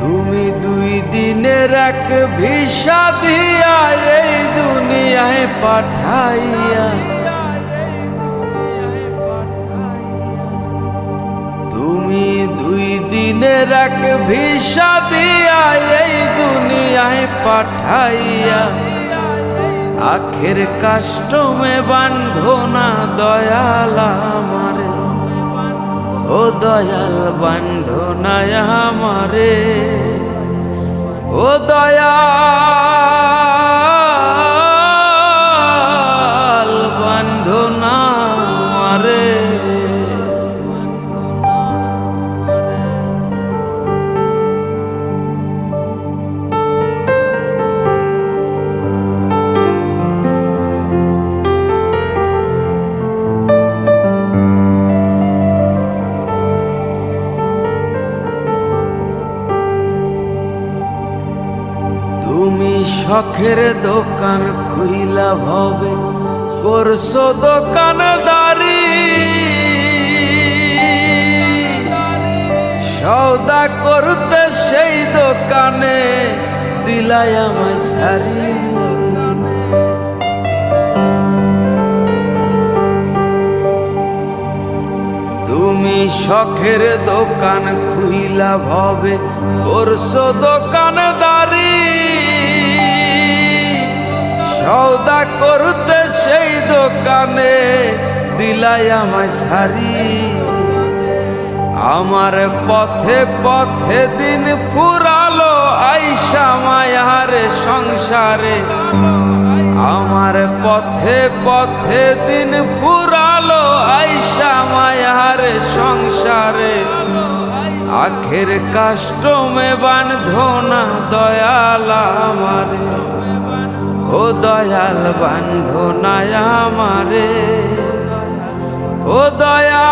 তুমি 2 দিনের এক ভিসা দিয়া এই দুনিয়ায় পাঠাইয়া, তুমি 2 দিনের এক ভিসা দিয়া এই দুনিয়ায় পাঠাইয়া আখের কাস্টমে বান্ধো না দয়াল আমারে, ও দয়াল বান্ধো না আমারে, ও দয়াল বান্ধো না আমারে। তুমি শখের দোকান খুইলা ভবে করছো দোকানদারি, সওদা করতে সেই দোকানে দিলাই আমায় সারি। তুমি শখের দোকান খুইলা ভবে করছো দোকানদারি, সওদা করতে সেই দোকানে দিলাই আমায় সারি। আমার পথে পথে দিন ফুরালো আইসা মায়ার সংসারে, আমার পথে পথে দিন ফুরালো আইসা মায়ার সংসারে, আখের কাস্টমে বান্ধো না দয়াল আমারে, ও দয়াল বান্ধো না আমারে, ও দয়াল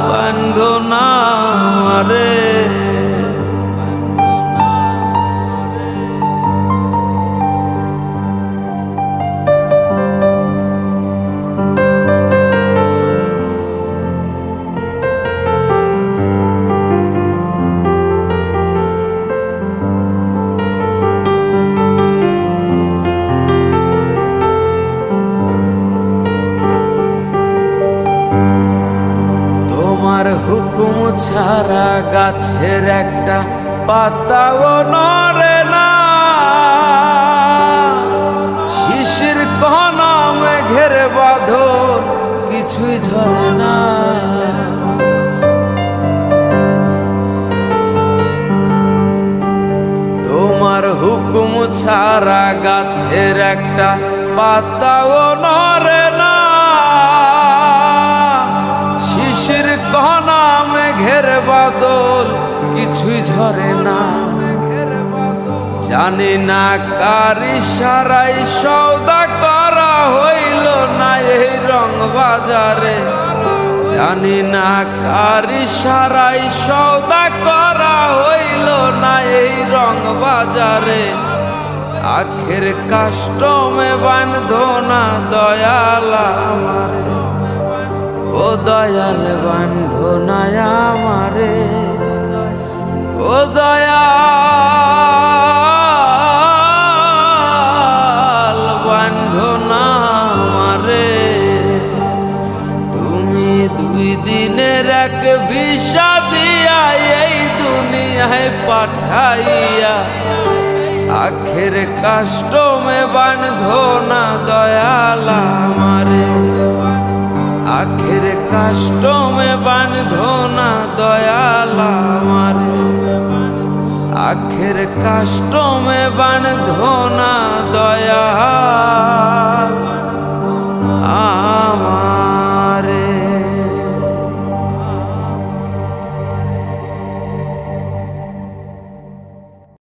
বান্ধো না আমারে। তোমার হুকুম ছাড়া গাছের একটা পাতাও নড়ে না, শিশির কণা মেঘের বাঁধন কিছুই ঝরে না। তোমার হুকুম ছাড়া গাছের একটা পাতাও নড়ে না, শিশির কণা মেঘের বাদল কিছুই ঝরে না। জানি না কার ইশারায় সওদা করা হইল না এই রং বাজারে, জানি না কার ইশারায় সওদা করা হইল না এই রং বাজারে, আখের কাস্টমে বান্ধো না দয়াল আমারে, ও দয়াল বান্ধো না আমারে, ও দয়াল বান্ধো না আমারে। তুমি 2 দিনের এক ভিসা দিয়া এই দুনিয়ায় পাঠাইয়া আখের কাস্টমে বান্ধো না দয়াল আমারে, আখের কাস্টমে বান্ধো না দয়াল আমারে, আখের কাস্টমে বান্ধো না দয়াল।